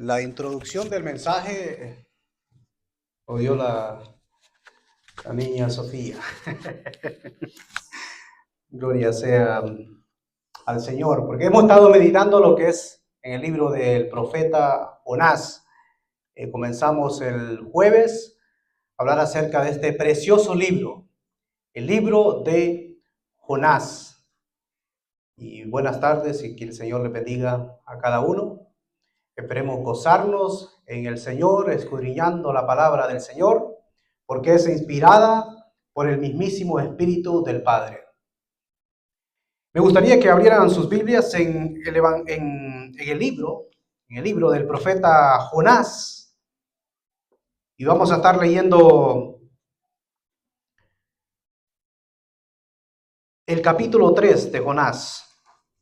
La introducción del mensaje oyó la niña Sofía. Gloria sea al Señor, porque hemos estado meditando lo que es en el libro del profeta Jonás. Comenzamos el jueves a hablar acerca de este precioso libro, el libro de Jonás. Y buenas tardes y que el Señor le bendiga a cada uno. Esperemos gozarnos en el Señor, escudriñando la palabra del Señor, porque es inspirada por el mismísimo Espíritu del Padre. Me gustaría que abrieran sus Biblias en el libro del profeta Jonás, y vamos a estar leyendo el capítulo 3 de Jonás.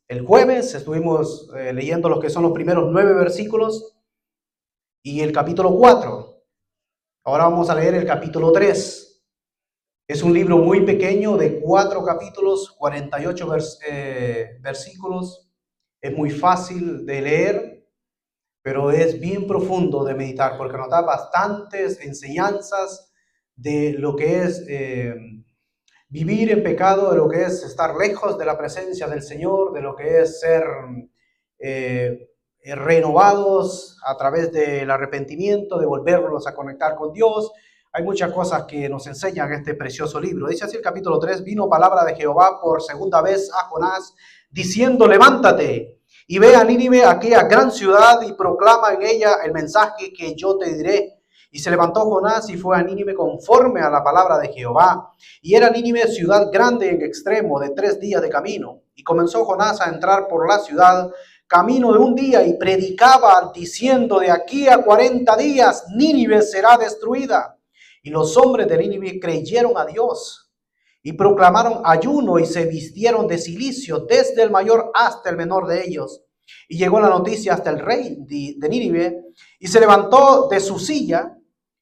El jueves estuvimos leyendo lo que son los primeros 9 versículos y el capítulo 4. Ahora vamos a leer el capítulo 3. Es un libro muy pequeño de 4 capítulos, 48 versículos. Es muy fácil de leer, pero es bien profundo de meditar porque nos da bastantes enseñanzas de lo que es vivir en pecado, de lo que es estar lejos de la presencia del Señor, de lo que es ser renovados a través del arrepentimiento, de volverlos a conectar con Dios. Hay muchas cosas que nos enseñan este precioso libro. Dice así el capítulo 3, vino palabra de Jehová por segunda vez a Jonás, diciendo, levántate y ve a Nínive, aquella gran ciudad, y proclama en ella el mensaje que yo te diré. Y se levantó Jonás y fue a Nínive conforme a la palabra de Jehová. Y era Nínive ciudad grande en extremo, de 3 días de camino. Y comenzó Jonás a entrar por la ciudad, camino de un día, y predicaba diciendo, de aquí a 40 días Nínive será destruida. Y los hombres de Nínive creyeron a Dios y proclamaron ayuno y se vistieron de cilicio desde el mayor hasta el menor de ellos. Y llegó la noticia hasta el rey de Nínive y se levantó de su silla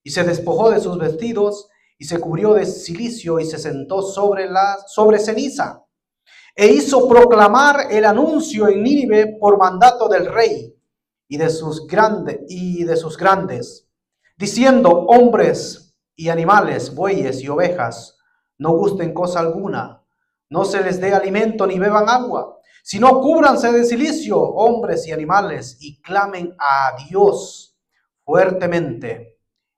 y se despojó de sus vestidos y se cubrió de cilicio y se sentó sobre ceniza. E hizo proclamar el anuncio en Nínive por mandato del rey y de sus grandes, diciendo, hombres y animales, bueyes y ovejas, no gusten cosa alguna, no se les dé alimento ni beban agua, sino cúbranse de cilicio, hombres y animales, y clamen a Dios fuertemente,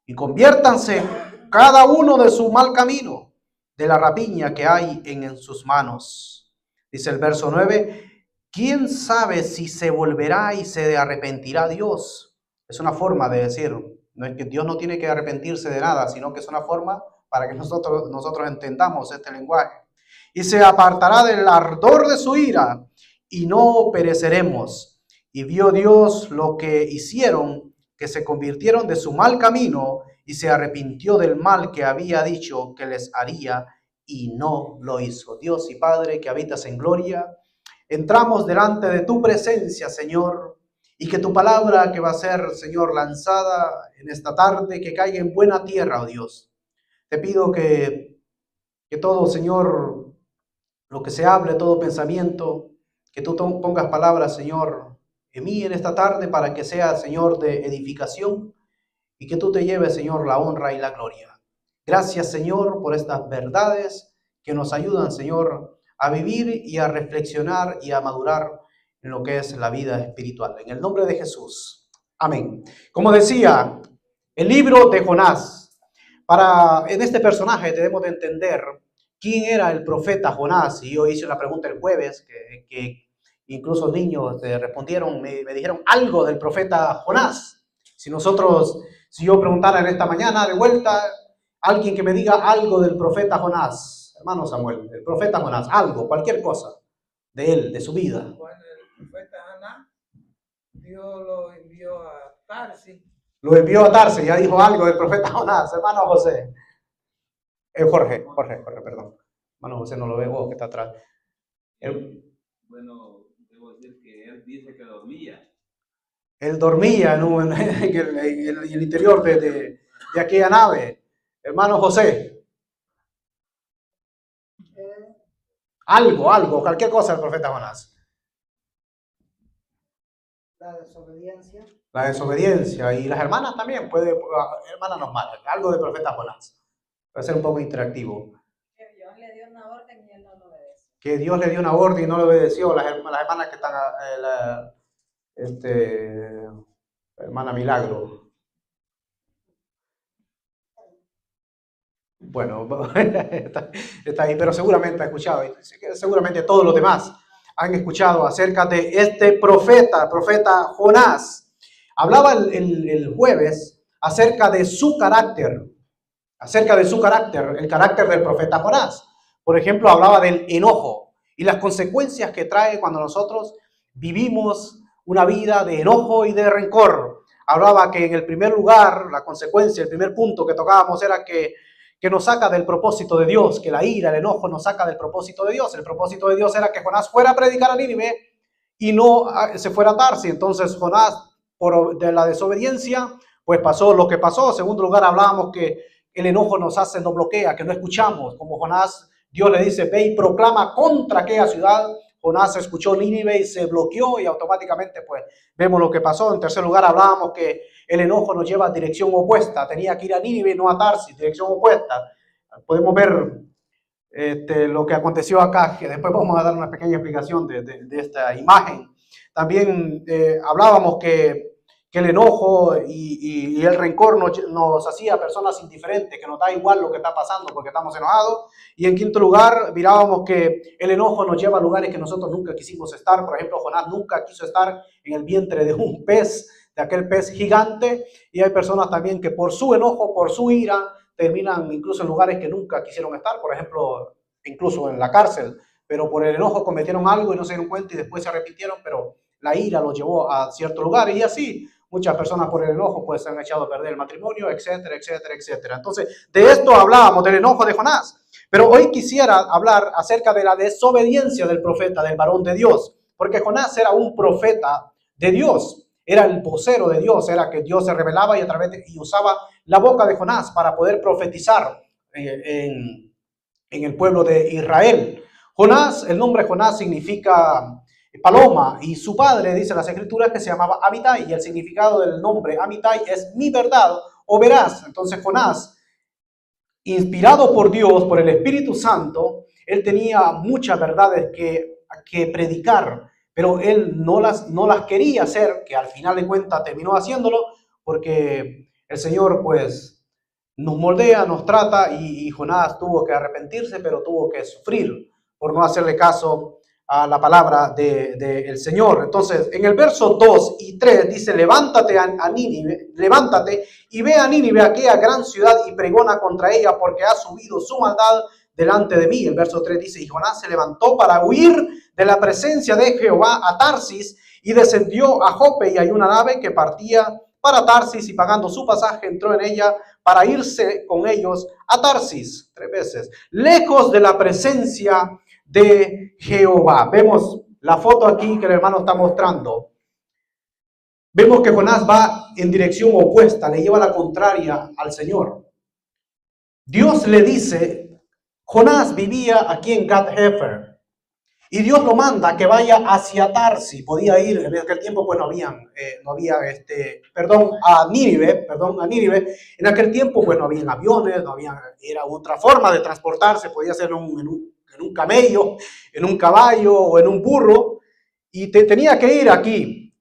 y conviértanse cada uno de su mal camino, de la rapiña que hay en sus manos. Dice el verso 9, ¿quién sabe si se volverá y se arrepentirá Dios? Es una forma de decir, no es que Dios no tiene que arrepentirse de nada, sino que es una forma para que nosotros entendamos este lenguaje. Y se apartará del ardor de su ira y no pereceremos. Y vio Dios lo que hicieron, que se convirtieron de su mal camino y se arrepintió del mal que había dicho que les haría y no lo hizo. Dios y Padre que habitas en gloria, entramos delante de tu presencia, Señor, y que tu palabra que va a ser, Señor, lanzada en esta tarde, que caiga en buena tierra, oh Dios. Te pido que todo, Señor, lo que se hable, todo pensamiento, que tú pongas palabras, Señor, en mí en esta tarde para que sea, Señor, de edificación y que tú te lleves, Señor, la honra y la gloria. Gracias, Señor, por estas verdades que nos ayudan, Señor, a vivir y a reflexionar y a madurar en lo que es la vida espiritual. En el nombre de Jesús. Amén. Como decía, el libro de Jonás. En este personaje debemos de entender quién era el profeta Jonás. Y yo hice la pregunta el jueves, que incluso niños respondieron, me dijeron algo del profeta Jonás. Si yo preguntara en esta mañana de vuelta, alguien que me diga algo del profeta Jonás, hermano Samuel, el profeta Jonás, algo, cualquier cosa de él, de su vida. Bueno, el profeta Jonás, Dios lo envió a Tarsis. Lo envió a Tarsis, ya dijo algo del profeta Jonás, hermano José. Jorge, perdón. Hermano José, no lo veo, que está atrás. Bueno, debo decir que él dice que dormía. Él dormía en el interior de aquella nave. Hermano José. Algo, cualquier cosa del profeta Jonás. La desobediencia. la desobediencia. Y las hermanas también, hermanas nos matan. Algo de profeta Jonás. Puede ser un poco interactivo. Que Dios le dio una orden y él no lo obedeció. Que Dios le dio una orden y no lo obedeció. Las hermanas que están, hermana Milagro. Bueno, está ahí, pero seguramente ha escuchado, seguramente todos los demás han escuchado acerca de este profeta Jonás. Hablaba el jueves acerca de su carácter, el carácter del profeta Jonás. Por ejemplo, hablaba del enojo y las consecuencias que trae cuando nosotros vivimos una vida de enojo y de rencor. Hablaba que en el primer lugar, la consecuencia, el primer punto que tocábamos era que nos saca del propósito de Dios, que la ira, el enojo nos saca del propósito de Dios. El propósito de Dios era que Jonás fuera a predicar a Nínive y no se fuera a Tarsis. Entonces Jonás, de la desobediencia, pues pasó lo que pasó. En segundo lugar, hablábamos que el enojo nos bloquea, que no escuchamos. Como Jonás, Dios le dice, ve y proclama contra aquella ciudad. Jonás escuchó Nínive y se bloqueó y automáticamente pues vemos lo que pasó. En tercer lugar, hablábamos que el enojo nos lleva a dirección opuesta. Tenía que ir a Nínive, no a Tarsis, dirección opuesta. Podemos ver lo que aconteció acá, que después vamos a dar una pequeña explicación de esta imagen. También hablábamos que el enojo y el rencor nos hacía personas indiferentes, que nos da igual lo que está pasando porque estamos enojados. Y en quinto lugar, mirábamos que el enojo nos lleva a lugares que nosotros nunca quisimos estar. Por ejemplo, Jonás nunca quiso estar en el vientre de un pez, de aquel pez gigante. Y hay personas también que por su enojo, por su ira, terminan incluso en lugares que nunca quisieron estar. Por ejemplo, incluso en la cárcel. Pero por el enojo cometieron algo y no se dieron cuenta y después se arrepintieron, pero la ira los llevó a cierto lugar. Y así muchas personas por el enojo pues se han echado a perder el matrimonio, etcétera, etcétera, etcétera. Entonces, de esto hablábamos, del enojo de Jonás. Pero hoy quisiera hablar acerca de la desobediencia del profeta, del varón de Dios. Porque Jonás era un profeta de Dios. Era el vocero de Dios. Era que Dios se revelaba y usaba la boca de Jonás para poder profetizar en el pueblo de Israel. Jonás, el nombre Jonás significa paloma, y su padre, dice las escrituras, que se llamaba Amitai, y el significado del nombre Amitai es mi verdad o veraz. Entonces Jonás, inspirado por Dios, por el Espíritu Santo, él tenía muchas verdades que predicar, pero él no las quería hacer, que al final de cuentas terminó haciéndolo, porque el Señor pues nos moldea, nos trata, y Jonás tuvo que arrepentirse, pero tuvo que sufrir por no hacerle caso a la palabra del Señor. Entonces, en el verso 2 y 3 dice, levántate y ve a Nínive, aquella gran ciudad, y pregona contra ella, porque ha subido su maldad delante de mí. El verso 3 dice, y Jonás se levantó para huir de la presencia de Jehová a Tarsis, y descendió a Jope, y hay una nave que partía para Tarsis, y pagando su pasaje entró en ella para irse con ellos a Tarsis. 3 veces. Lejos de la presencia de Jehová. Vemos la foto aquí que el hermano está mostrando. Vemos que Jonás va en dirección opuesta, le lleva la contraria al Señor. Dios le dice, Jonás vivía aquí en Gath-Hefer, y Dios lo manda que vaya hacia Tarsis. Podía ir, en aquel tiempo pues a Nínive. En aquel tiempo pues no había aviones, era otra forma de transportarse, podía ser en un camello, en un caballo o en un burro, y tenía que ir aquí,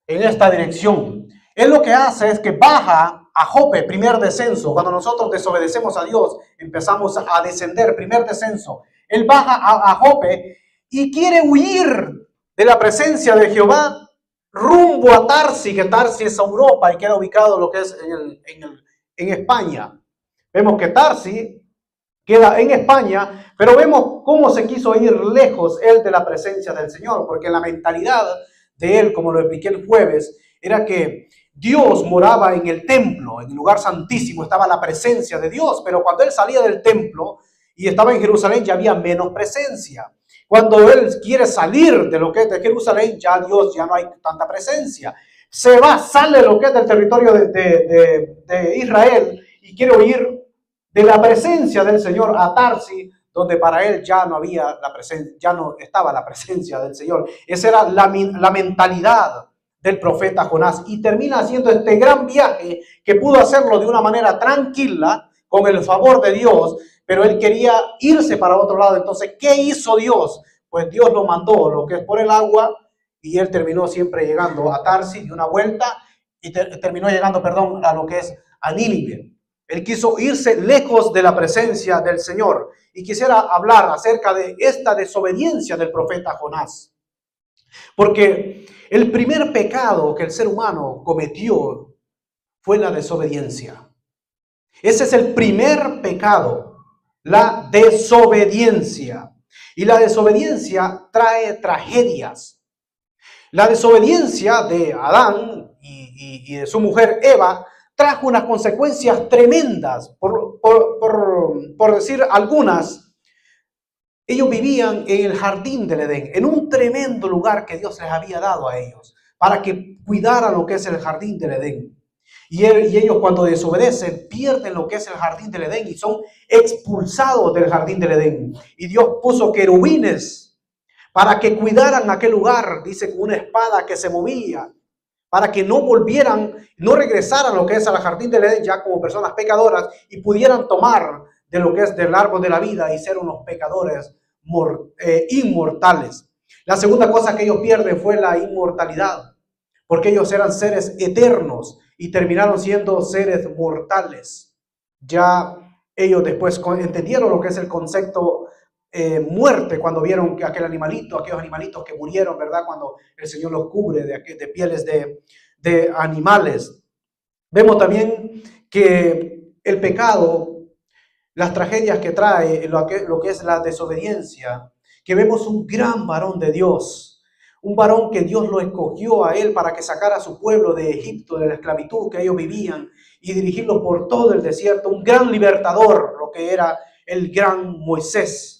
en esta dirección. Él lo que hace es que baja a Jope, primer descenso. Cuando nosotros desobedecemos a Dios, empezamos a descender, primer descenso. Él baja a Jope y quiere huir de la presencia de Jehová rumbo a Tarsis, que Tarsis es Europa y queda ubicado lo que es en España. Vemos que Tarsis queda en España, pero vemos cómo se quiso ir lejos él de la presencia del Señor, porque la mentalidad de él, como lo expliqué el jueves, era que Dios moraba en el templo, en el lugar santísimo estaba la presencia de Dios, pero cuando él salía del templo y estaba en Jerusalén ya había menos presencia. Cuando él quiere salir de lo que es de Jerusalén, ya no hay tanta presencia. Sale lo que es del territorio de Israel y quiere huir de la presencia del Señor a Tarsis, donde para él ya no había la presencia, ya no estaba la presencia del Señor. Esa era la mentalidad del profeta Jonás y termina haciendo este gran viaje que pudo hacerlo de una manera tranquila con el favor de Dios, pero él quería irse para otro lado. Entonces, ¿qué hizo Dios? Pues Dios lo mandó, lo que es por el agua, y él terminó siempre llegando a Tarsis de una vuelta y terminó llegando, perdón, a lo que es a Nínive. Él quiso irse lejos de la presencia del Señor. Y quisiera hablar acerca de esta desobediencia del profeta Jonás. Porque el primer pecado que el ser humano cometió fue la desobediencia. Ese es el primer pecado, la desobediencia. Y la desobediencia trae tragedias. La desobediencia de Adán y de su mujer Eva trajo unas consecuencias tremendas. Por decir algunas, ellos vivían en el jardín del Edén, en un tremendo lugar que Dios les había dado a ellos, para que cuidaran lo que es el jardín del Edén. Y ellos cuando desobedecen pierden lo que es el jardín del Edén y son expulsados del jardín del Edén. Y Dios puso querubines para que cuidaran aquel lugar, dice, con una espada que se movía, para que no volvieran, no regresaran a lo que es al jardín del Edén ya como personas pecadoras y pudieran tomar de lo que es del árbol de la vida y ser unos pecadores inmortales. La segunda cosa que ellos pierden fue la inmortalidad, porque ellos eran seres eternos y terminaron siendo seres mortales. Ya ellos después entendieron lo que es el concepto muerte cuando vieron que aquellos animalitos que murieron, ¿verdad? Cuando el Señor los cubre de pieles de animales. Vemos también que el pecado, las tragedias que trae lo que es la desobediencia, que vemos un gran varón de Dios, un varón que Dios lo escogió a él para que sacara a su pueblo de Egipto, de la esclavitud que ellos vivían y dirigirlo por todo el desierto, un gran libertador, lo que era el gran Moisés.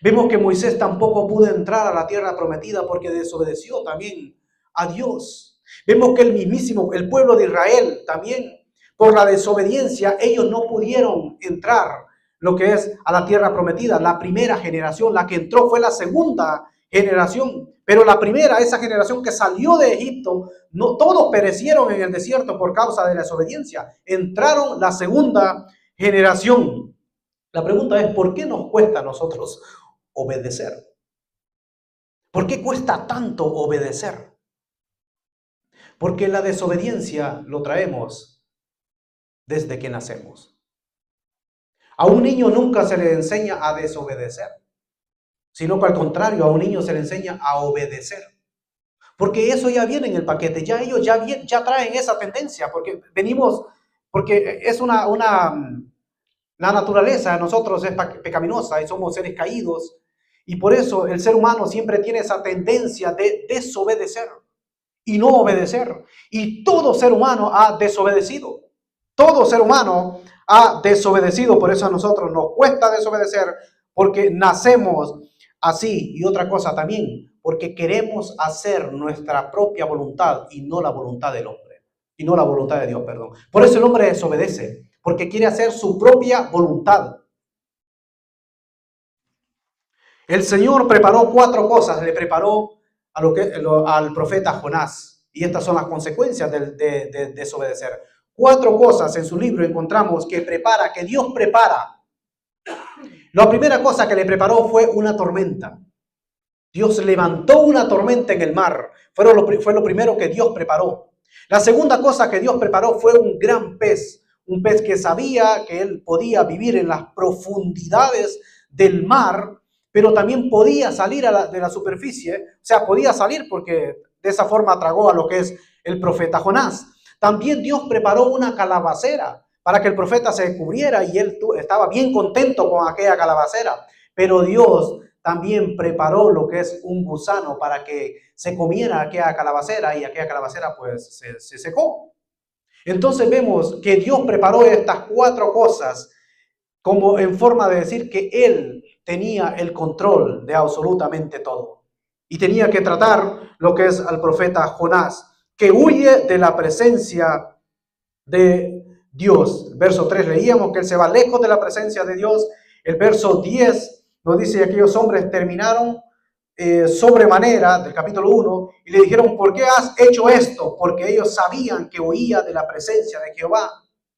Vemos que Moisés tampoco pudo entrar a la tierra prometida porque desobedeció también a Dios. Vemos que el pueblo de Israel también, por la desobediencia, ellos no pudieron entrar lo que es a la tierra prometida. La primera generación, la que entró, fue la segunda generación. Pero la primera, esa generación que salió de Egipto, no todos perecieron en el desierto por causa de la desobediencia. Entraron la segunda generación. La pregunta es, ¿por qué nos cuesta a nosotros obedecer? ¿Por qué cuesta tanto obedecer? Porque la desobediencia lo traemos desde que nacemos. A un niño nunca se le enseña a desobedecer, sino que al contrario, a un niño se le enseña a obedecer. Porque eso ya viene en el paquete, ya ellos ya traen esa tendencia, porque es la naturaleza de nosotros es pecaminosa y somos seres caídos. Y por eso el ser humano siempre tiene esa tendencia de desobedecer y no obedecer. Y todo ser humano ha desobedecido. Todo ser humano ha desobedecido. Por eso a nosotros nos cuesta desobedecer, porque nacemos así. Y otra cosa también, porque queremos hacer nuestra propia voluntad y no la voluntad del hombre. Y no la voluntad de Dios, perdón. Por eso el hombre desobedece, porque quiere hacer su propia voluntad. El Señor preparó 4 cosas, le preparó al profeta Jonás. Y estas son las consecuencias de desobedecer. 4 cosas en su libro encontramos que Dios prepara. La primera cosa que le preparó fue una tormenta. Dios levantó una tormenta en el mar. Fue lo primero que Dios preparó. La segunda cosa que Dios preparó fue un gran pez. Un pez que sabía que él podía vivir en las profundidades del mar, pero también podía salir de la superficie. O sea, podía salir porque de esa forma tragó a lo que es el profeta Jonás. También Dios preparó una calabacera para que el profeta se cubriera y él estaba bien contento con aquella calabacera. Pero Dios también preparó lo que es un gusano para que se comiera aquella calabacera y aquella calabacera pues se secó. Entonces vemos que Dios preparó estas 4 cosas como en forma de decir que Él tenía el control de absolutamente todo. Y tenía que tratar lo que es al profeta Jonás, que huye de la presencia de Dios. Verso 3 leíamos que él se va lejos de la presencia de Dios. El verso 10 nos dice que aquellos hombres terminaron sobremanera, del capítulo 1, y le dijeron, ¿por qué has hecho esto? Porque ellos sabían que huía de la presencia de Jehová.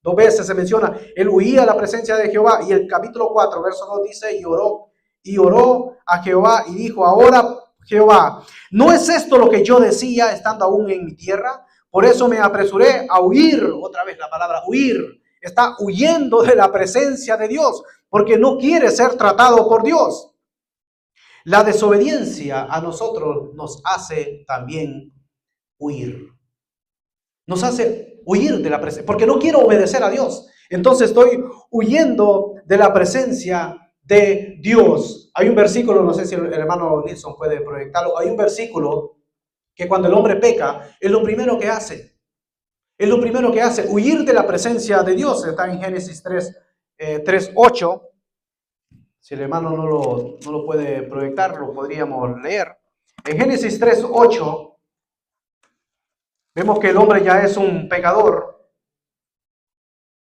2 veces se menciona, él huía de la presencia de Jehová. Y el capítulo 4, verso 2 dice, y oró a Jehová y dijo, ahora Jehová, ¿no es esto lo que yo decía estando aún en mi tierra? Por eso me apresuré a huir, otra vez la palabra huir, está huyendo de la presencia de Dios, porque no quiere ser tratado por Dios. La desobediencia a nosotros nos hace también huir. Nos hace huir de la presencia, porque no quiero obedecer a Dios. Entonces estoy huyendo de la presencia de Dios. Hay un versículo, no sé si el hermano Nilsson puede proyectarlo, hay un versículo que cuando el hombre peca, es lo primero que hace. Es lo primero que hace, huir de la presencia de Dios. Está en Génesis 3:8. Si el hermano no lo puede proyectar, lo podríamos leer. En Génesis 3:8 vemos que el hombre ya es un pecador.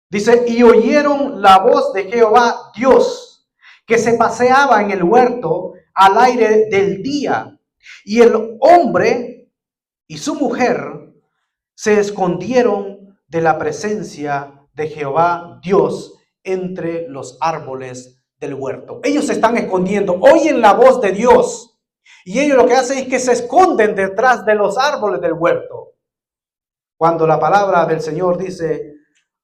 Dice, y oyeron la voz de Jehová Dios, que se paseaba en el huerto al aire del día. Y el hombre y su mujer se escondieron de la presencia de Jehová Dios entre los árboles del huerto. Ellos se están escondiendo, oyen la voz de Dios y ellos lo que hacen es que se esconden detrás de los árboles del huerto. Cuando la palabra del Señor dice,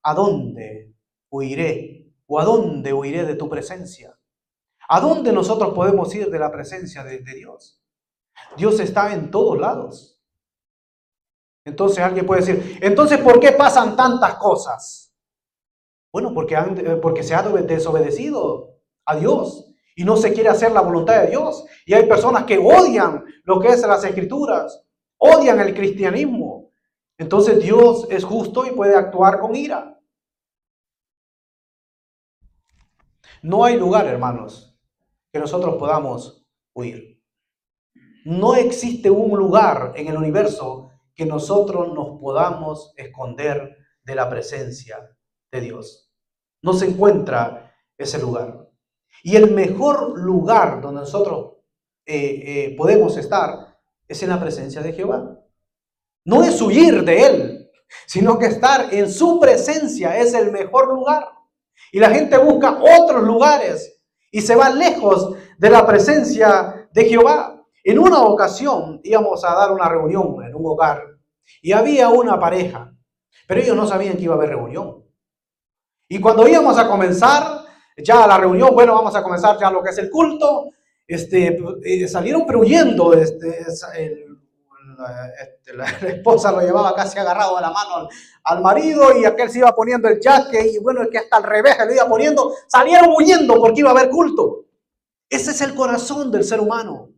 ¿a dónde huiré? ¿O a dónde huiré de tu presencia? ¿A dónde nosotros podemos ir de la presencia de Dios? Dios está en todos lados. Entonces alguien puede decir, entonces ¿por qué pasan tantas cosas? Bueno, porque se ha desobedecido a Dios y no se quiere hacer la voluntad de Dios. Y hay personas que odian lo que es las Escrituras, odian el cristianismo. Entonces Dios es justo y puede actuar con ira. No hay lugar, hermanos, que nosotros podamos huir. No existe un lugar en el universo que nosotros nos podamos esconder de la presencia de Dios. No se encuentra ese lugar. Y el mejor lugar donde nosotros podemos estar es en la presencia de Jehová. No es huir de Él, sino que estar en su presencia es el mejor lugar. Y la gente busca otros lugares y se va lejos de la presencia de Jehová. En una ocasión íbamos a dar una reunión en un hogar y había una pareja, pero ellos no sabían que iba a haber reunión. Y cuando íbamos a comenzar ya la reunión, bueno, vamos a comenzar ya lo que es el culto, salieron pero huyendo, la esposa lo llevaba casi agarrado de la mano al marido y aquel se iba poniendo el jaque y bueno, el que hasta al revés lo iba poniendo, salieron huyendo porque iba a haber culto. Ese es el corazón del ser humano,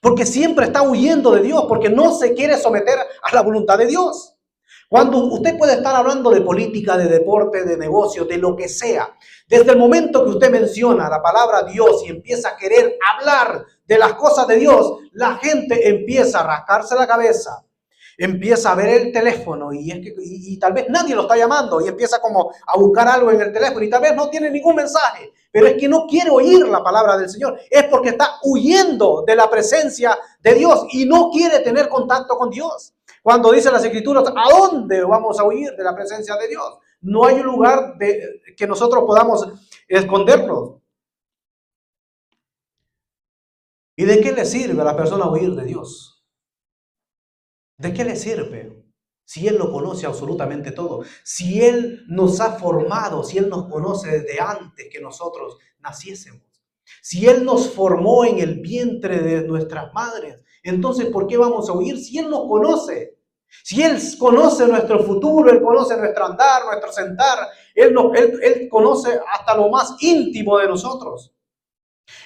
porque siempre está huyendo de Dios, porque no se quiere someter a la voluntad de Dios. Cuando usted puede estar hablando de política, de deporte, de negocio, de lo que sea, desde el momento que usted menciona la palabra Dios y empieza a querer hablar de las cosas de Dios, la gente empieza a rascarse la cabeza, empieza a ver el teléfono y tal vez nadie lo está llamando y empieza como a buscar algo en el teléfono y tal vez no tiene ningún mensaje, pero es que no quiere oír la palabra del Señor, es porque está huyendo de la presencia de Dios y no quiere tener contacto con Dios. Cuando dice las Escrituras, ¿a dónde vamos a huir de la presencia de Dios? No hay un lugar que nosotros podamos escondernos. ¿Y de qué le sirve a la persona huir de Dios? ¿De qué le sirve? Si Él lo conoce absolutamente todo, si Él nos ha formado, si Él nos conoce desde antes que nosotros naciésemos, si Él nos formó en el vientre de nuestras madres, entonces ¿por qué vamos a huir si Él nos conoce? Si Él conoce nuestro futuro, Él conoce nuestro andar, nuestro sentar, Él conoce hasta lo más íntimo de nosotros.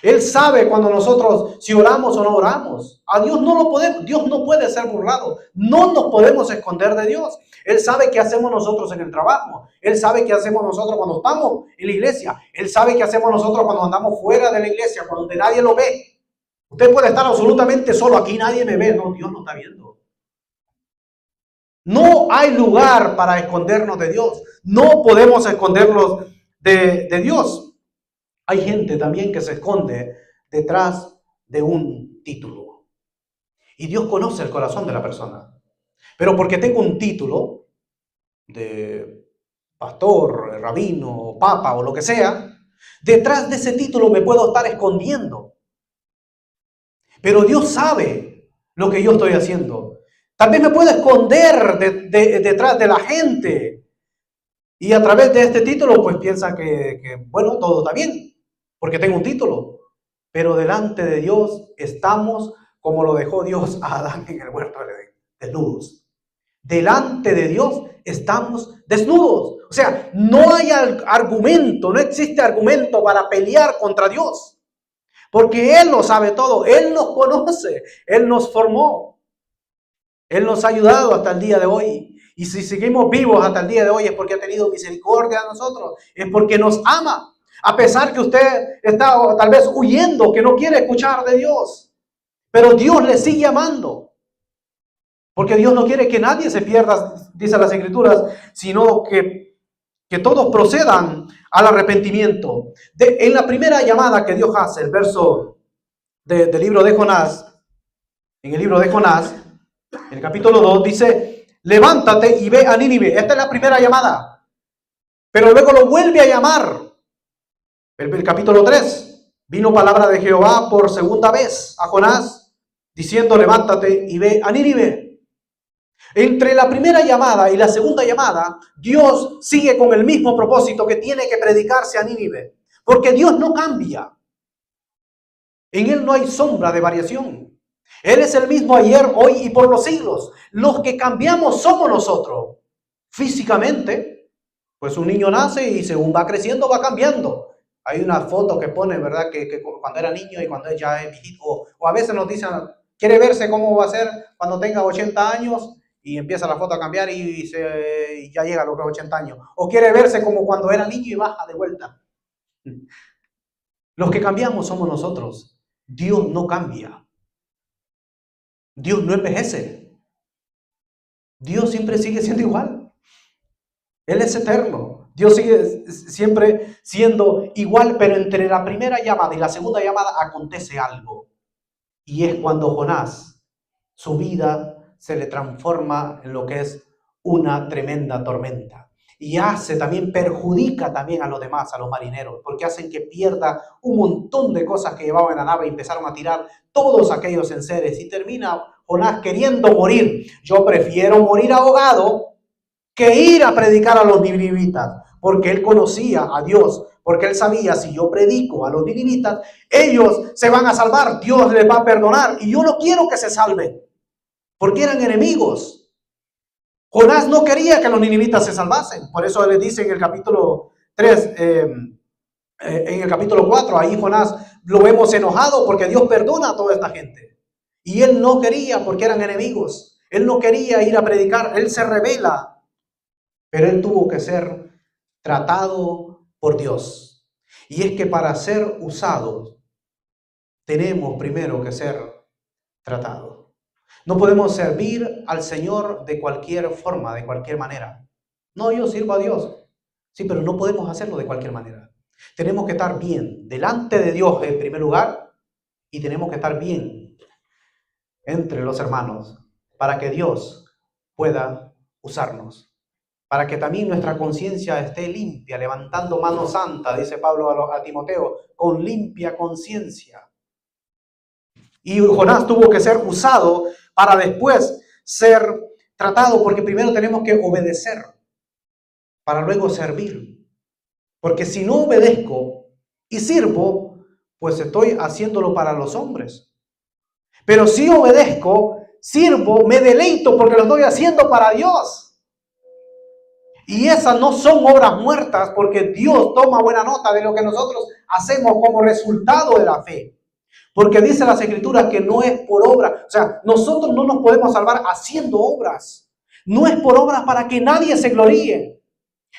Él sabe cuando nosotros, si oramos o no oramos. A Dios Dios no puede ser burlado. No nos podemos esconder de Dios. Él sabe qué hacemos nosotros en el trabajo. Él sabe qué hacemos nosotros cuando estamos en la iglesia. Él sabe qué hacemos nosotros cuando andamos fuera de la iglesia, cuando nadie lo ve. Usted puede estar absolutamente solo. Aquí nadie me ve. No, Dios no está viendo. No hay lugar para escondernos de Dios. No podemos escondernos de Dios. Hay gente también que se esconde detrás de un título. Y Dios conoce el corazón de la persona. Pero porque tengo un título de pastor, rabino, papa o lo que sea, detrás de ese título me puedo estar escondiendo. Pero Dios sabe lo que yo estoy haciendo. Tal vez me puedo esconder detrás de la gente. Y a través de este título, pues piensa que, bueno, todo está bien, porque tengo un título. Pero delante de Dios estamos como lo dejó Dios a Adán en el huerto del Edén, desnudos. Delante de Dios estamos desnudos. O sea, no hay argumento, no existe argumento para pelear contra Dios. Porque Él lo sabe todo, Él nos conoce, Él nos formó. Él nos ha ayudado hasta el día de hoy. Y si seguimos vivos hasta el día de hoy es porque ha tenido misericordia de nosotros. Es porque nos ama. A pesar que usted está tal vez huyendo, que no quiere escuchar de Dios. Pero Dios le sigue amando. Porque Dios no quiere que nadie se pierda, dice las Escrituras, sino que todos procedan al arrepentimiento. En la primera llamada que Dios hace, el verso del libro de Jonás, en el libro de Jonás, en el capítulo 2, dice: levántate y ve a Nínive. Esta es la primera llamada. Pero luego lo vuelve a llamar. El capítulo 3. Vino palabra de Jehová por segunda vez a Jonás, diciendo: levántate y ve a Nínive. Entre la primera llamada y la segunda llamada, Dios sigue con el mismo propósito, que tiene que predicarse a Nínive. Porque Dios no cambia. En Él no hay sombra de variación. Él es el mismo ayer, hoy y por los siglos. Los que cambiamos somos nosotros. Físicamente, pues un niño nace y según va creciendo va cambiando. Hay una foto que pone, ¿verdad? Que cuando era niño y cuando ya es viejito. O a veces nos dicen, quiere verse cómo va a ser cuando tenga 80 años y empieza la foto a cambiar y ya llega a los 80 años. O quiere verse como cuando era niño y baja de vuelta. Los que cambiamos somos nosotros. Dios no cambia. Dios no envejece. Dios siempre sigue siendo igual. Él es eterno. Dios sigue siempre siendo igual, pero entre la primera llamada y la segunda llamada acontece algo. Y es cuando Jonás, su vida se le transforma en lo que es una tremenda tormenta. Y perjudica también a los demás, a los marineros, porque hacen que pierda un montón de cosas que llevaban en la nave y empezaron a tirar todos aquellos enseres. Y termina Jonás queriendo morir. Yo prefiero morir ahogado que ir a predicar a los ninivitas, porque él conocía a Dios, porque él sabía, si yo predico a los ninivitas, ellos se van a salvar, Dios les va a perdonar, y yo no quiero que se salven, porque eran enemigos. Jonás no quería que los ninivitas se salvasen, por eso le dice en el capítulo 3, en el capítulo 4, ahí Jonás lo vemos enojado porque Dios perdona a toda esta gente. Y él no quería porque eran enemigos. Él no quería ir a predicar, él se rebela. Pero él tuvo que ser tratado por Dios. Y es que para ser usados, tenemos primero que ser tratados. No podemos servir al Señor de cualquier forma, de cualquier manera. No, yo sirvo a Dios. Sí, pero no podemos hacerlo de cualquier manera. Tenemos que estar bien delante de Dios en primer lugar y tenemos que estar bien entre los hermanos para que Dios pueda usarnos. Para que también nuestra conciencia esté limpia, levantando mano santa, dice Pablo a Timoteo, con limpia conciencia. Y Jonás tuvo que ser usado para después ser tratado, porque primero tenemos que obedecer para luego servir. Porque si no obedezco y sirvo, pues estoy haciéndolo para los hombres. Pero si obedezco, sirvo, me deleito porque lo estoy haciendo para Dios. Y esas no son obras muertas, porque Dios toma buena nota de lo que nosotros hacemos como resultado de la fe. Porque dice las Escrituras que no es por obra. O sea, nosotros no nos podemos salvar haciendo obras. No es por obras para que nadie se gloríe,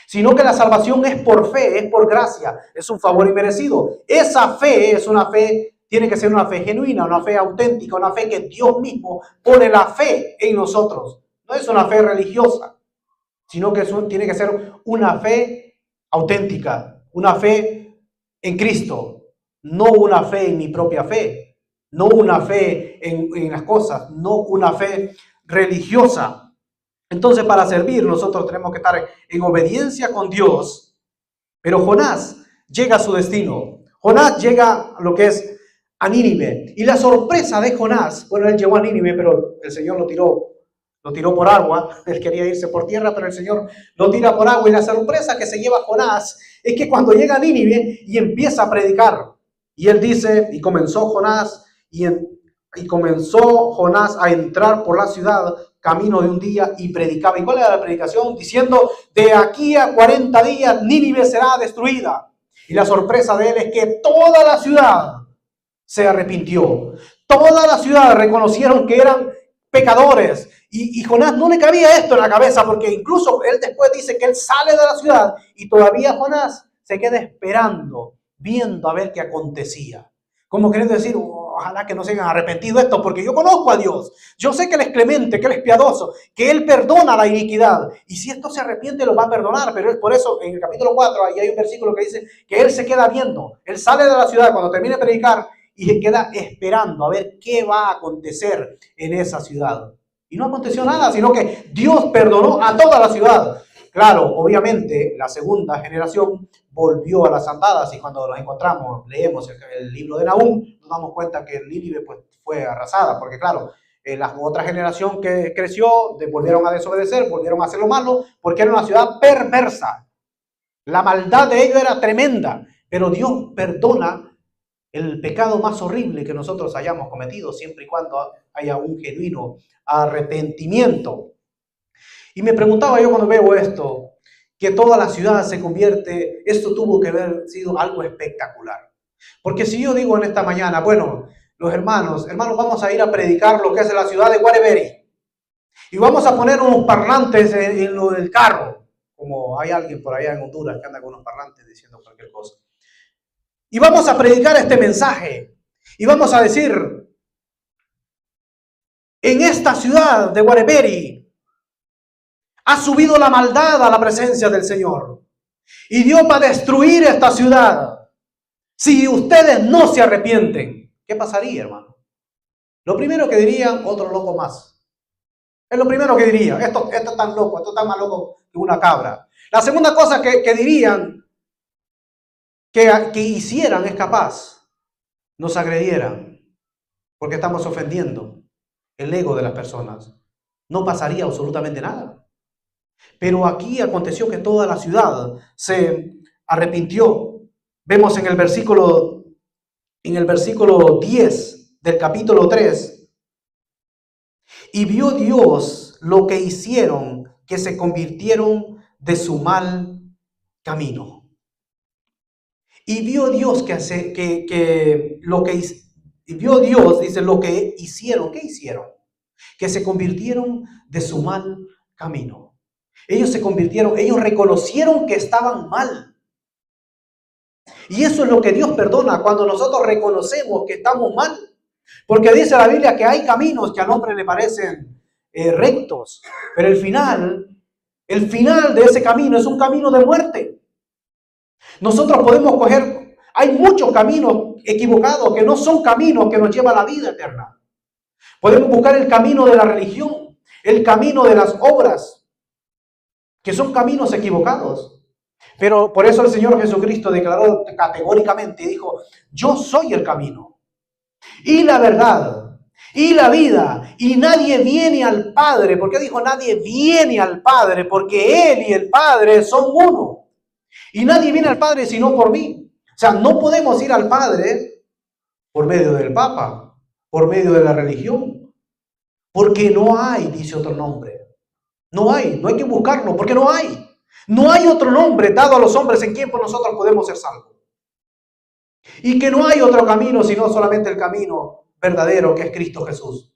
sino que la salvación es por fe, es por gracia, es un favor inmerecido. Esa fe es una fe, tiene que ser una fe genuina, una fe auténtica, una fe que Dios mismo pone la fe en nosotros. No es una fe religiosa, sino que tiene que ser una fe auténtica, una fe en Cristo, no una fe en mi propia fe. no una fe en las cosas, no una fe religiosa. Entonces, para servir, nosotros tenemos que estar en obediencia con Dios. Pero Jonás llega a su destino. Jonás llega a lo que es a Nínive. Y la sorpresa de Jonás, bueno, él llegó a Nínive, pero el Señor lo tiró por agua. Él quería irse por tierra, pero el Señor lo tira por agua. Y la sorpresa que se lleva Jonás es que cuando llega a Nínive y empieza a predicar, y él dice, y comenzó Jonás a entrar por la ciudad camino de un día y predicaba. ¿Y cuál era la predicación? Diciendo, de aquí a 40 días Nínive será destruida. Y la sorpresa de él es que toda la ciudad se arrepintió. Toda la ciudad reconocieron que eran pecadores. Y Jonás no le cabía esto en la cabeza, porque incluso él después dice que él sale de la ciudad y todavía Jonás se queda esperando, viendo a ver qué acontecía. Como queriendo decir, ojalá que no se hayan arrepentido esto, porque yo conozco a Dios. Yo sé que Él es clemente, que Él es piadoso, que Él perdona la iniquidad. Y si esto se arrepiente, lo va a perdonar. Pero es por eso, en el capítulo 4, ahí hay un versículo que dice que Él se queda viendo. Él sale de la ciudad cuando termine de predicar y se queda esperando a ver qué va a acontecer en esa ciudad. Y no aconteció nada, sino que Dios perdonó a toda la ciudad. Claro, obviamente, la segunda generación volvió a las andadas y cuando nos encontramos, leemos el libro de Nahum, nos damos cuenta que Nínive pues, fue arrasada, porque claro, la otra generación que creció, volvieron a desobedecer, volvieron a hacer lo malo, porque era una ciudad perversa. La maldad de ellos era tremenda, pero Dios perdona el pecado más horrible que nosotros hayamos cometido, siempre y cuando haya un genuino arrepentimiento. Y me preguntaba yo cuando veo esto, que toda la ciudad se convierte, esto tuvo que haber sido algo espectacular. Porque si yo digo en esta mañana, bueno, los hermanos, vamos a ir a predicar lo que es la ciudad de Waterbury. Y vamos a poner unos parlantes en lo del carro, como hay alguien por allá en Honduras que anda con unos parlantes diciendo cualquier cosa. Y vamos a predicar este mensaje. Y vamos a decir, en esta ciudad de Waterbury, ha subido la maldad a la presencia del Señor. Y Dios va a destruir esta ciudad. Si ustedes no se arrepienten, ¿qué pasaría, hermano? Lo primero que dirían, otro loco más. Es lo primero que diría. Esto es tan loco, esto está más loco que una cabra. La segunda cosa que dirían, que hicieran es capaz, nos agredieran, porque estamos ofendiendo el ego de las personas. No pasaría absolutamente nada. Pero aquí aconteció que toda la ciudad se arrepintió. Vemos en el versículo 10 del capítulo 3. Y vio Dios lo que hicieron, que se convirtieron de su mal camino. Y vio Dios vio Dios, dice, lo que hicieron. ¿Qué hicieron? Que se convirtieron de su mal camino. Ellos reconocieron que estaban mal. Y eso es lo que Dios perdona cuando nosotros reconocemos que estamos mal. Porque dice la Biblia que hay caminos que al hombre le parecen rectos, pero el final de ese camino es un camino de muerte. Nosotros podemos hay muchos caminos equivocados que no son caminos que nos llevan a la vida eterna. Podemos buscar el camino de la religión, el camino de las obras, que son caminos equivocados. Pero por eso el Señor Jesucristo declaró categóricamente y dijo, yo soy el camino y la verdad y la vida, y nadie viene al Padre. ¿Por qué dijo nadie viene al Padre? Porque Él y el Padre son uno. Y nadie viene al Padre sino por mí. O sea, no podemos ir al Padre por medio del Papa, por medio de la religión, porque no hay, dice otro nombre. No hay que buscarlo, porque no hay. No hay otro nombre dado a los hombres en quien por nosotros podemos ser salvos. Y que no hay otro camino sino solamente el camino verdadero, que es Cristo Jesús.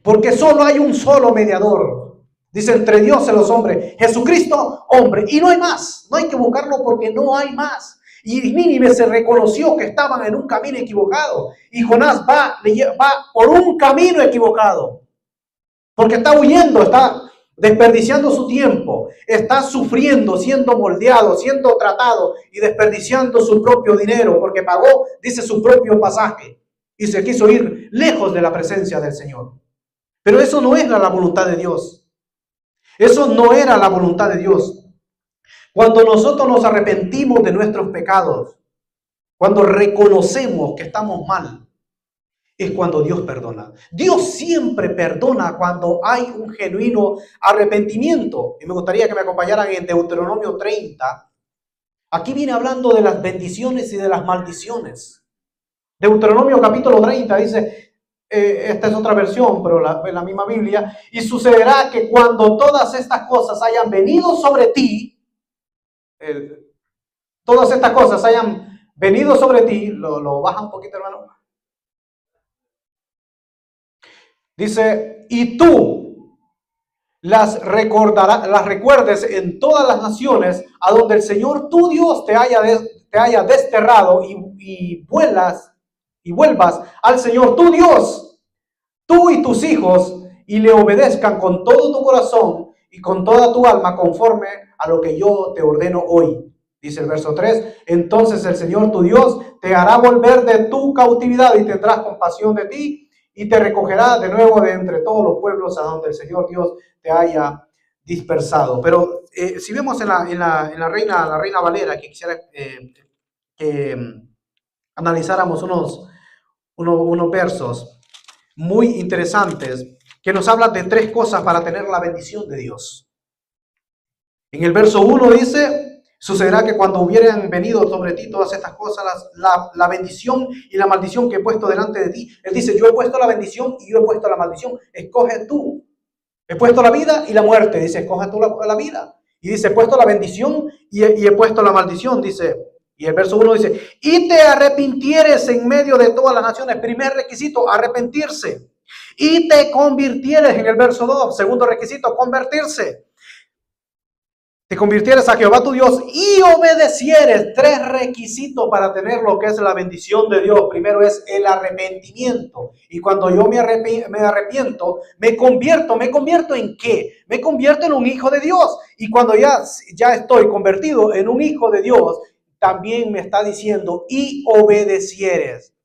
Porque solo hay un solo mediador, dice, entre Dios y los hombres, Jesucristo, hombre. Y no hay más, no hay que buscarlo porque no hay más. Y Nínive se reconoció que estaban en un camino equivocado. Y Jonás va por un camino equivocado. Porque está huyendo, está desperdiciando su tiempo, está sufriendo, siendo moldeado, siendo tratado y desperdiciando su propio dinero, porque pagó, dice, su propio pasaje. y se quiso ir lejos de la presencia del Señor. Pero eso no era la voluntad de Dios. Eso no era la voluntad de Dios. Cuando nosotros nos arrepentimos de nuestros pecados, cuando reconocemos que estamos mal, es cuando Dios perdona. Dios siempre perdona cuando hay un genuino arrepentimiento. Y me gustaría que me acompañaran en Deuteronomio 30. Aquí viene hablando de las bendiciones y de las maldiciones. Deuteronomio capítulo 30 dice, esta es otra versión, pero en la misma Biblia, y sucederá que cuando todas estas cosas hayan venido sobre ti, todas estas cosas hayan venido sobre ti, lo baja un poquito, hermano. Dice, y tú las recuerdes en todas las naciones a donde el Señor tu Dios te haya desterrado y vuelvas al Señor tu Dios, tú y tus hijos, y le obedezcan con todo tu corazón y con toda tu alma conforme a lo que yo te ordeno hoy. Dice el verso 3, entonces el Señor tu Dios te hará volver de tu cautividad y tendrás compasión de ti y te recogerá de nuevo de entre todos los pueblos a donde el Señor Dios te haya dispersado. Pero si vemos en la Reina Valera, que quisiera que analizáramos unos versos muy interesantes que nos hablan de tres cosas para tener la bendición de Dios. En el verso 1 dice, sucederá que cuando hubieran venido sobre ti todas estas cosas, la bendición y la maldición que he puesto delante de ti. Él dice, yo he puesto la bendición y yo he puesto la maldición. Escoge tú. He puesto la vida y la muerte. Dice, escoge tú la vida. Y dice, he puesto la bendición y he puesto la maldición. Dice, y el verso 1 dice, y te arrepintieres en medio de todas las naciones. Primer requisito, arrepentirse. Y te convirtieres en el verso 2. Segundo requisito, convertirse. Te convirtieres a Jehová tu Dios y obedecieres. Tres requisitos para tener lo que es la bendición de Dios. Primero es el arrepentimiento. Y cuando yo me arrepiento, me convierto ¿en qué? Me convierto en un hijo de Dios. Y cuando ya estoy convertido en un hijo de Dios, también me está diciendo y obedecieres.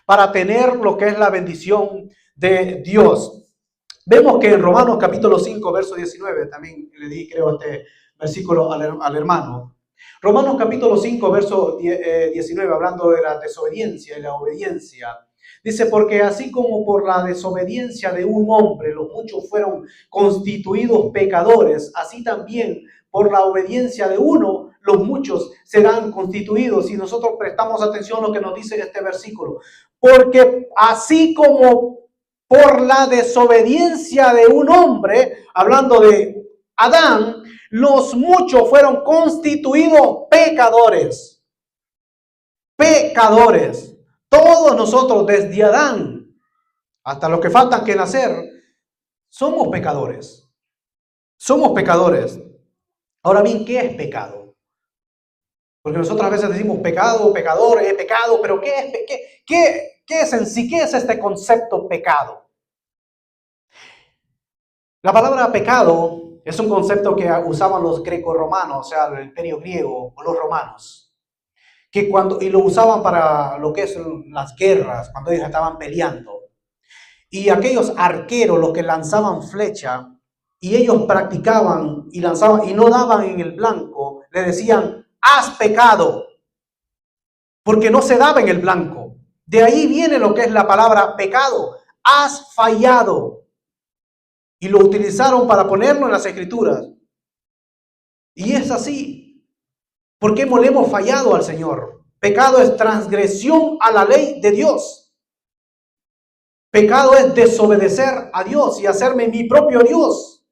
Para tener lo que es la bendición de Dios. Vemos que en Romanos capítulo 5, verso 19, también le di creo este versículo al hermano. Romanos capítulo 5, verso 19, hablando de la desobediencia y la obediencia. Dice, porque así como por la desobediencia de un hombre los muchos fueron constituidos pecadores, así también por la obediencia de uno los muchos serán constituidos. Y nosotros prestamos atención a lo que nos dice este versículo. Porque así como por la desobediencia de un hombre, hablando de Adán, los muchos fueron constituidos pecadores. Pecadores. Todos nosotros, desde Adán hasta los que faltan que nacer, somos pecadores. Somos pecadores. Ahora bien, ¿qué es pecado? Porque nosotros a veces decimos pecado, pecador, pecado, pero ¿qué es en sí? ¿Qué es este concepto pecado? La palabra pecado es un concepto que usaban los greco-romanos, o sea, el imperio griego o los romanos, y lo usaban para lo que es las guerras, cuando ellos estaban peleando. Y aquellos arqueros, los que lanzaban flecha, y ellos practicaban y lanzaban y no daban en el blanco, le decían, has pecado, porque no se daba en el blanco. De ahí viene lo que es la palabra pecado, has fallado. Y lo utilizaron para ponerlo en las escrituras. Y es así. ¿Por qué le hemos fallado al Señor? Pecado es transgresión a la ley de Dios. Pecado es desobedecer a Dios y hacerme mi propio Dios.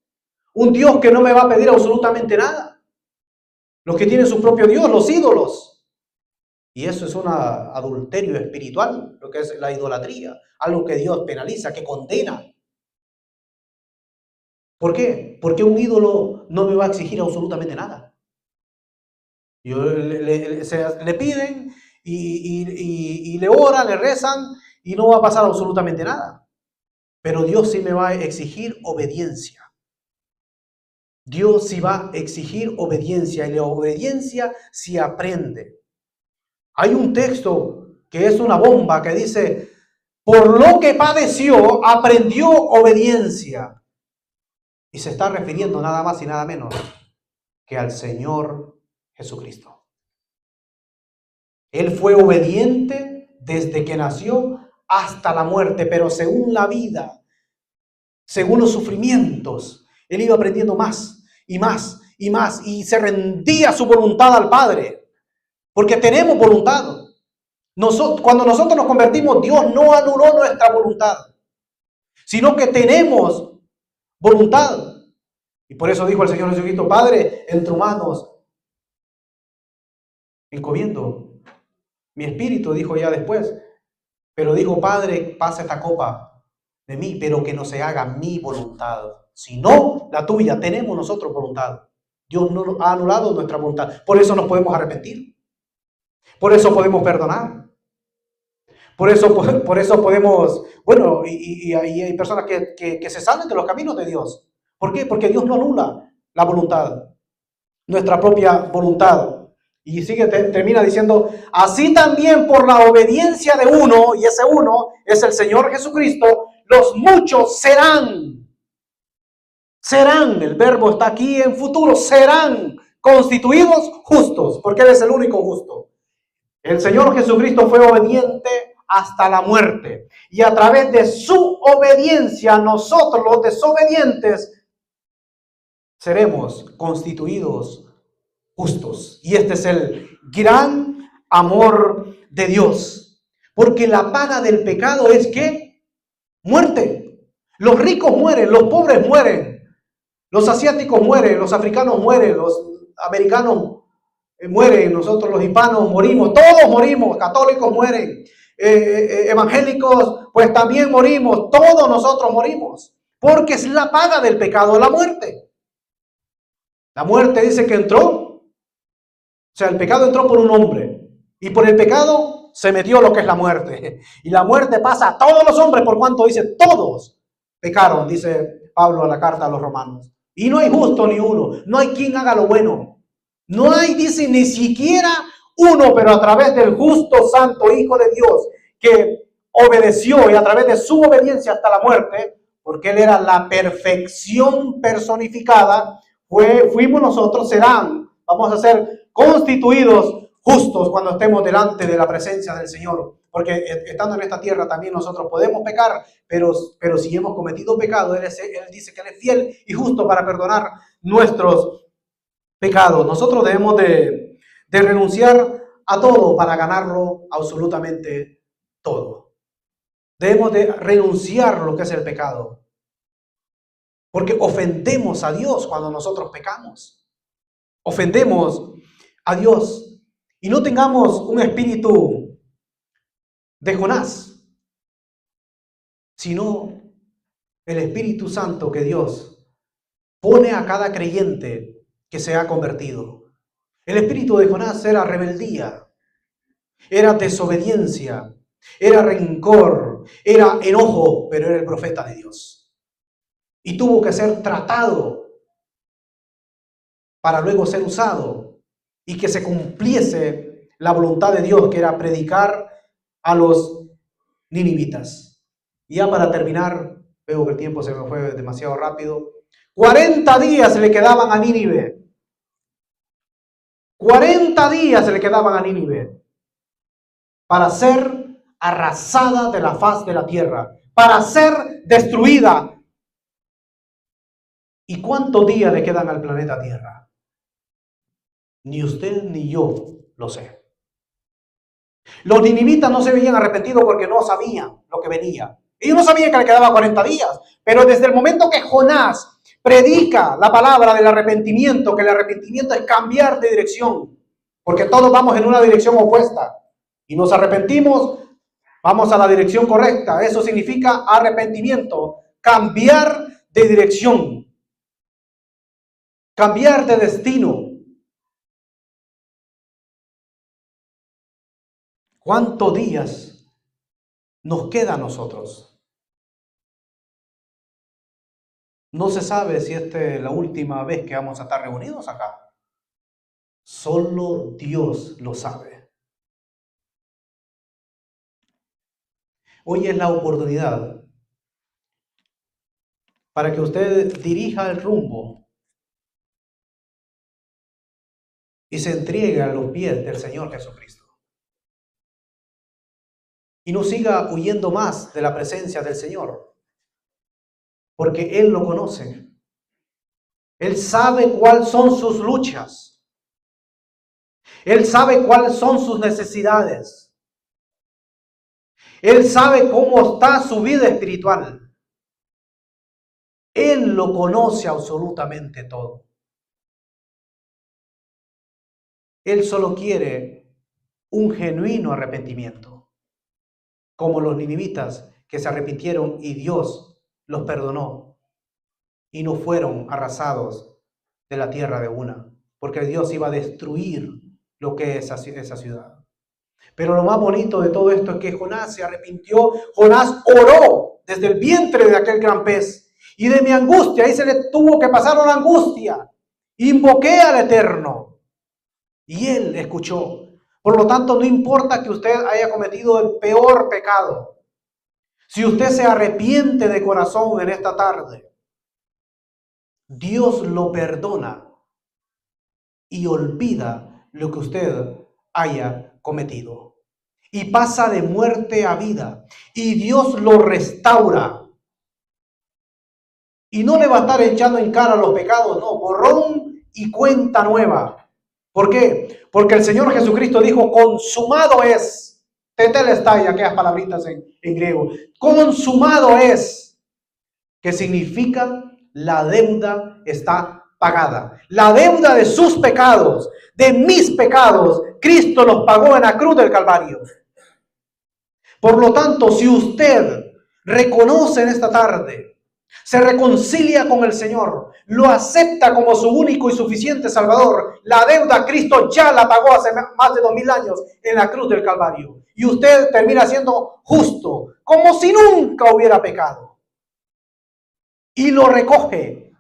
Un Dios que no me va a pedir absolutamente nada. Los que tienen su propio Dios, los ídolos. Y eso es un adulterio espiritual, lo que es la idolatría. Algo que Dios penaliza, que condena. ¿Por qué? Porque un ídolo no me va a exigir absolutamente nada. Le piden y le oran, le rezan y no va a pasar absolutamente nada. Pero Dios sí me va a exigir obediencia. Dios sí va a exigir obediencia y la obediencia se aprende. Hay un texto que es una bomba que dice, por lo que padeció, aprendió obediencia. Y se está refiriendo nada más y nada menos que al Señor Jesucristo. Él fue obediente desde que nació hasta la muerte, pero según la vida, según los sufrimientos, él iba aprendiendo más y más y más y se rendía su voluntad al Padre, porque tenemos voluntad. Cuando nosotros nos convertimos, Dios no anuló nuestra voluntad, sino que tenemos voluntad. Y por eso dijo el Señor Jesucristo: Padre, en tus manos encomiendo mi espíritu, dijo ya después. Pero dijo: Padre, pasa esta copa de mí, pero que no se haga mi voluntad, sino la tuya. Tenemos nosotros voluntad. Dios no ha anulado nuestra voluntad. Por eso nos podemos arrepentir. Por eso podemos perdonar. Por eso podemos, bueno, y hay personas que se salen de los caminos de Dios. ¿Por qué? Porque Dios no anula la voluntad, nuestra propia voluntad. Y termina diciendo: así también por la obediencia de uno, y ese uno es el Señor Jesucristo, los muchos serán, el verbo está aquí en futuro, serán constituidos justos, porque Él es el único justo. El Señor Jesucristo fue obediente hasta la muerte, y a través de su obediencia nosotros los desobedientes seremos constituidos justos. Y este es el gran amor de Dios, porque la paga del pecado es ¿qué? Muerte. Los ricos mueren, los pobres mueren, los asiáticos mueren, los africanos mueren, los americanos mueren, nosotros los hispanos morimos, todos morimos, católicos mueren, evangélicos pues también morimos, todos nosotros morimos, porque es la paga del pecado, la muerte. La muerte dice que entró, o sea, el pecado entró por un hombre, y por el pecado se metió lo que es la muerte. Y la muerte pasa a todos los hombres, por cuanto dice: todos pecaron, dice Pablo en la carta a los romanos. Y no hay justo ni uno, no hay quien haga lo bueno. No hay, dice, ni siquiera uno, pero a través del justo, santo Hijo de Dios, que obedeció, y a través de su obediencia hasta la muerte, porque Él era la perfección personificada, fuimos nosotros, vamos a ser constituidos justos cuando estemos delante de la presencia del Señor. Porque estando en esta tierra también nosotros podemos pecar, pero si hemos cometido pecado, Él dice que Él es fiel y justo para perdonar nuestros pecados. Nosotros debemos de renunciar a todo para ganarlo absolutamente todo. Debemos de renunciar a lo que es el pecado, porque ofendemos a Dios cuando nosotros pecamos. Ofendemos a Dios. Y no tengamos un espíritu de Jonás, sino el Espíritu Santo que Dios pone a cada creyente que se ha convertido. El espíritu de Jonás era rebeldía, era desobediencia, era rencor, era enojo, pero era el profeta de Dios. Y tuvo que ser tratado para luego ser usado y que se cumpliese la voluntad de Dios, que era predicar a los ninivitas. Y ya para terminar, veo que el tiempo se me fue demasiado rápido. 40 días le quedaban a Nínive. 40 días se le quedaban a Nínive para ser arrasada de la faz de la tierra, para ser destruida. ¿Y cuántos días le quedan al planeta Tierra? Ni usted ni yo lo sé. Los ninivitas no se veían arrepentidos porque no sabían lo que venía. Ellos no sabían que le quedaba 40 días, pero desde el momento que Jonás predica la palabra del arrepentimiento, que el arrepentimiento es cambiar de dirección, porque todos vamos en una dirección opuesta y nos arrepentimos, vamos a la dirección correcta. Eso significa arrepentimiento, cambiar de dirección, cambiar de destino. ¿Cuántos días nos queda a nosotros? No se sabe si esta es la última vez que vamos a estar reunidos acá. Solo Dios lo sabe. Hoy es la oportunidad para que usted dirija el rumbo y se entregue a los pies del Señor Jesucristo. Y no siga huyendo más de la presencia del Señor, porque Él lo conoce. Él sabe cuáles son sus luchas. Él sabe cuáles son sus necesidades. Él sabe cómo está su vida espiritual. Él lo conoce absolutamente todo. Él solo quiere un genuino arrepentimiento, como los ninivitas que se arrepintieron y Dios los perdonó y no fueron arrasados de la tierra de una, porque Dios iba a destruir lo que es esa ciudad. Pero lo más bonito de todo esto es que Jonás se arrepintió. Jonás oró desde el vientre de aquel gran pez. Y de mi angustia, ahí se le tuvo que pasar una angustia. Invoqué al Eterno. Y Él escuchó. Por lo tanto, no importa que usted haya cometido el peor pecado. Si usted se arrepiente de corazón en esta tarde, Dios lo perdona y olvida lo que usted haya cometido. Y pasa de muerte a vida. Y Dios lo restaura. Y no le va a estar echando en cara los pecados, no, borrón y cuenta nueva. ¿Por qué? Porque el Señor Jesucristo dijo, consumado es. Tetelestai, aquellas palabritas en griego. Consumado es. Que significa la deuda está pagada. La deuda de sus pecados, de mis pecados, Cristo los pagó en la cruz del Calvario. Por lo tanto, si usted reconoce en esta tarde, se reconcilia con el Señor, lo acepta como su único y suficiente Salvador, la deuda Cristo ya la pagó hace más de 2000 años en la cruz del Calvario. Y usted termina siendo justo, como si nunca hubiera pecado. Y lo recoge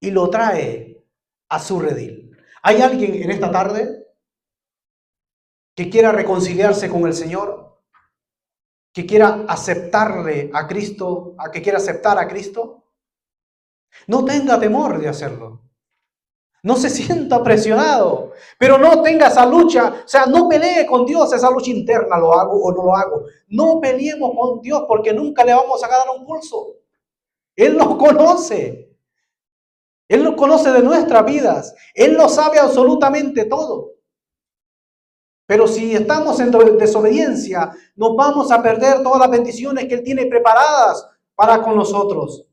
y lo trae a su redil. ¿Hay alguien en esta tarde que quiera reconciliarse con el Señor? ¿Que quiera aceptarle a Cristo? ¿Que quiera aceptar a Cristo? No tenga temor de hacerlo. No se sienta presionado, pero no tenga esa lucha. O sea, no pelee con Dios esa lucha interna, ¿lo hago o no lo hago? No peleemos con Dios porque nunca le vamos a ganar un pulso. Él nos conoce. Él nos conoce de nuestras vidas. Él lo sabe absolutamente todo. Pero si estamos en desobediencia, nos vamos a perder todas las bendiciones que Él tiene preparadas para con nosotros.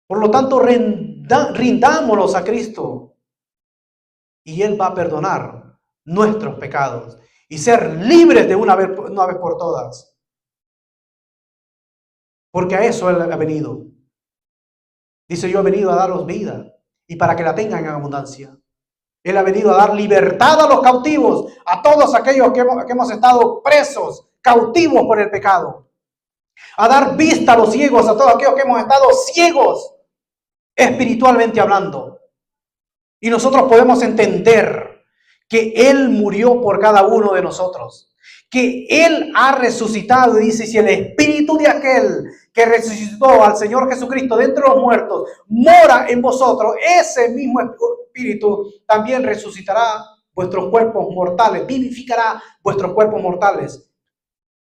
Por lo tanto, rindámonos a Cristo y Él va a perdonar nuestros pecados y ser libres de una vez por todas. Porque a eso Él ha venido. Dice, yo he venido a daros vida y para que la tengan en abundancia. Él ha venido a dar libertad a los cautivos, a todos aquellos que hemos estado presos, cautivos por el pecado. A dar vista a los ciegos, a todos aquellos que hemos estado ciegos, espiritualmente hablando. Y nosotros podemos entender que Él murió por cada uno de nosotros. Que Él ha resucitado y dice, si el espíritu de aquel que resucitó al Señor Jesucristo de entre los muertos mora en vosotros, ese mismo espíritu también resucitará vuestros cuerpos mortales, vivificará vuestros cuerpos mortales.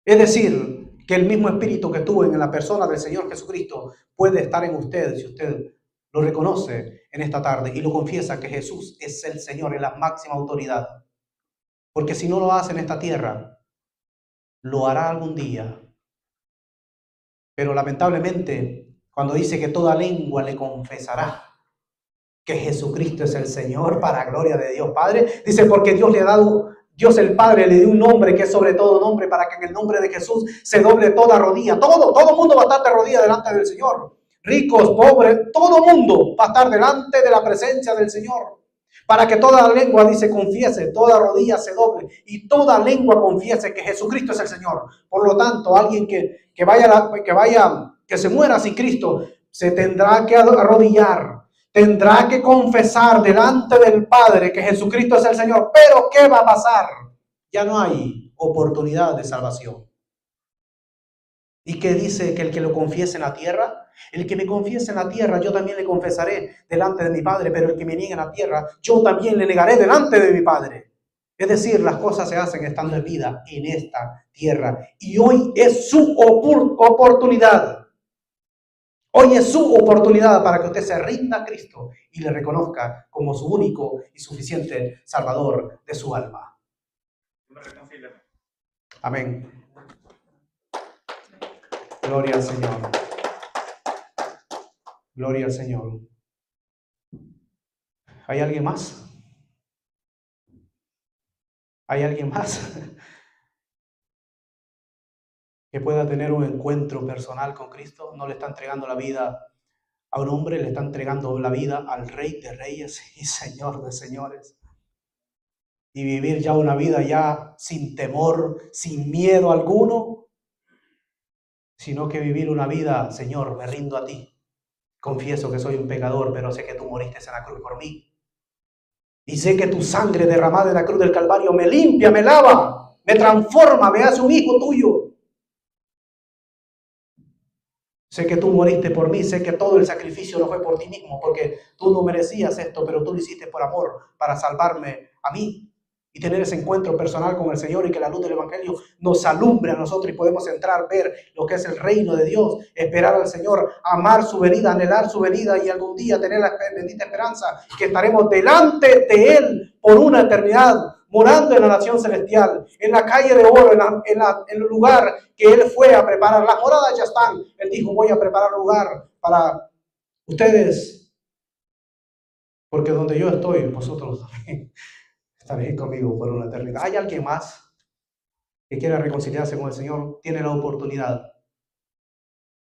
Es decir, que el mismo espíritu que tuvo en la persona del Señor Jesucristo puede estar en usted si usted lo reconoce en esta tarde y lo confiesa que Jesús es el Señor, es la máxima autoridad. Porque si no lo hace en esta tierra, lo hará algún día. Pero lamentablemente, cuando dice que toda lengua le confesará que Jesucristo es el Señor para gloria de Dios Padre, dice porque Dios le ha dado, Dios el Padre le dio un nombre que es sobre todo nombre para que en el nombre de Jesús se doble toda rodilla. Todo mundo va a estar de rodilla delante del Señor. Ricos, pobres, todo mundo va a estar delante de la presencia del Señor. Para que toda lengua, dice, confiese, toda rodilla se doble y toda lengua confiese que Jesucristo es el Señor. Por lo tanto, alguien que se muera sin Cristo, se tendrá que arrodillar, tendrá que confesar delante del Padre que Jesucristo es el Señor. Pero ¿qué va a pasar? Ya no hay oportunidad de salvación. ¿Y qué dice? Que el que lo confiese en la tierra, el que me confiese en la tierra, yo también le confesaré delante de mi Padre, pero el que me niegue en la tierra, yo también le negaré delante de mi Padre. Es decir, las cosas se hacen estando en vida en esta tierra. Y hoy es su oportunidad. Hoy es su oportunidad para que usted se rinda a Cristo y le reconozca como su único y suficiente Salvador de su alma. Amén. Gloria al Señor. Gloria al Señor. ¿Hay alguien más? ¿Hay alguien más que pueda tener un encuentro personal con Cristo? No le está entregando la vida a un hombre, le está entregando la vida al Rey de Reyes y Señor de Señores. Y vivir ya una vida ya sin temor, sin miedo alguno, sino que vivir una vida, Señor, me rindo a ti. Confieso que soy un pecador, pero sé que tú moriste en la cruz por mí. Y sé que tu sangre derramada en la cruz del Calvario me limpia, me lava, me transforma, me hace un hijo tuyo. Sé que tú moriste por mí, sé que todo el sacrificio no fue por ti mismo, porque tú no merecías esto, pero tú lo hiciste por amor, para salvarme a mí y tener ese encuentro personal con el Señor y que la luz del Evangelio nos alumbre a nosotros y podemos entrar, ver lo que es el reino de Dios, esperar al Señor, amar su venida, anhelar su venida y algún día tener la bendita esperanza que estaremos delante de Él por una eternidad, morando en la nación celestial, en la calle de oro, en el lugar que Él fue a preparar. Las moradas ya están. Él dijo, voy a preparar lugar para ustedes, porque donde yo estoy, vosotros también estaréis conmigo por una eternidad. ¿Hay alguien más que quiera reconciliarse con el Señor? Tiene la oportunidad.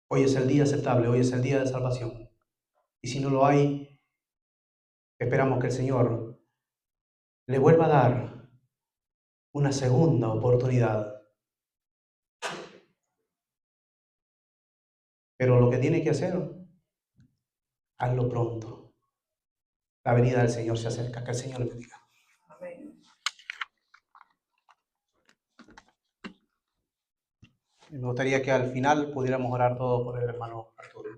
Hoy es el día aceptable, hoy es el día de salvación. Y si no lo hay, esperamos que el Señor le vuelva a dar una segunda oportunidad. Pero lo que tiene que hacer, hazlo pronto. La venida del Señor se acerca. Que el Señor le bendiga. Amén. Me gustaría que al final pudiéramos orar todos por el hermano Arturo.